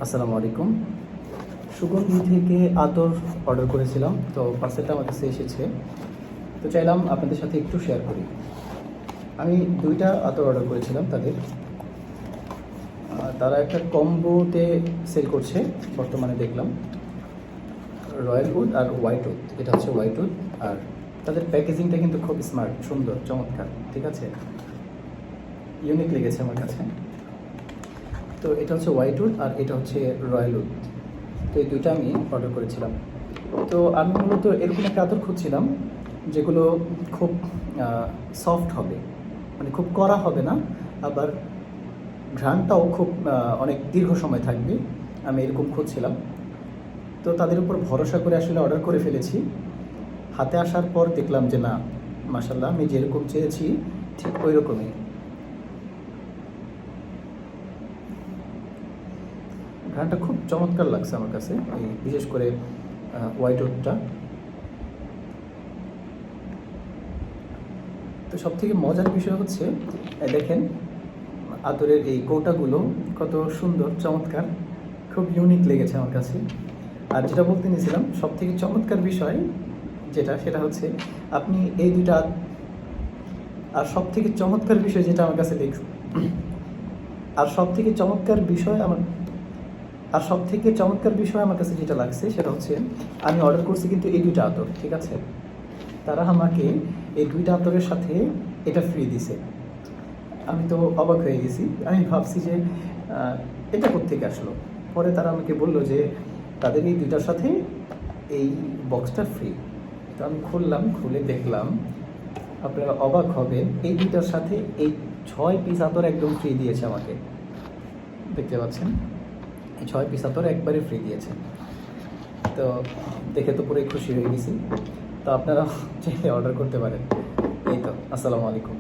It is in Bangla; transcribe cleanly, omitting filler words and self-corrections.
আসসালামু আলাইকুম। সুগন্ধি থেকে আতর অর্ডার করেছিলাম, তো পার্সেলটা আমার কাছে এসেছে। তো চাইলাম আপনাদের সাথে একটু শেয়ার করি। আমি দুইটা আতর অর্ডার করেছিলাম তাদের। তারা একটা কম্বোতে সেল করছে বর্তমানে দেখলাম, রয়্যাল উড আর হোয়াইট উড। এটা হচ্ছে হোয়াইট উড, আর তাদের প্যাকেজিংটা কিন্তু খুব স্মার্ট, সুন্দর, চমৎকার, ঠিক আছে, ইউনিক লেগেছে আমার কাছে। তো এটা হচ্ছে হোয়াইট উড আর এটা হচ্ছে রয়্যাল উড। তো এই দুইটা আমি অর্ডার করেছিলাম। তো আমি মূলত এরকম একটা আতর খুঁজছিলাম যেগুলো খুব সফট হবে, মানে খুব কড়া হবে না, আবার ঘ্রাণটাও খুব অনেক দীর্ঘ সময় থাকবে। আমি এরকম খুঁজছিলাম। তো তাদের উপর ভরসা করে আসলে অর্ডার করে ফেলেছি। হাতে আসার পর দেখলাম যে না, মাশাআল্লাহ, আমি যেরকম চেয়েছি ঠিক ওই রকমই। ঘ্রাণটা খুব চমৎকার লাগছে আমার কাছে, এই বিশেষ করে হোয়াইট উডটা। তো সব থেকে মজার বিষয় হচ্ছে, দেখেন আতরের এই কৌটাগুলো কত সুন্দর, চমৎকার, খুব ইউনিক লেগেছে আমার কাছে। আর যেটা বলতে নিয়েছিলাম, সব থেকে চমৎকার বিষয় সেটা হচ্ছে আপনি এই দুইটা, আর সব থেকে চমৎকার বিষয় যেটা আমার কাছে আর সব থেকে চমৎকার বিষয় আমার আর সব থেকে চমৎকার বিষয় আমার কাছে যেটা লাগছে সেটা হচ্ছে, আমি অর্ডার করছি কিন্তু এই দুইটা আতর, ঠিক আছে, তারা আমাকে এই দুইটা আতরের সাথে এটা ফ্রি দিছে। আমি তো অবাক হয়ে গেছি। আমি ভাবছি যে এটা কোত্থেকে আসলো। পরে তারা আমাকে বললো যে তাদের এই দুইটার সাথে এই বক্সটা ফ্রি। তো আমি খুললাম, খুলে দেখলাম, আপনারা অবাক হবেন, এই দুইটার সাথে এই 6 পিস আতর একদম ফ্রি দিয়েছে আমাকে। দেখতে পাচ্ছেন, এই 6 পিস আতর একবারে ফ্রি দিয়েছে। তো দেখে তো পুরোই খুশি হয়ে গেছি। তো আপনারা চাইলে অর্ডার করতে পারেন। এই তো, আসসালামু আলাইকুম।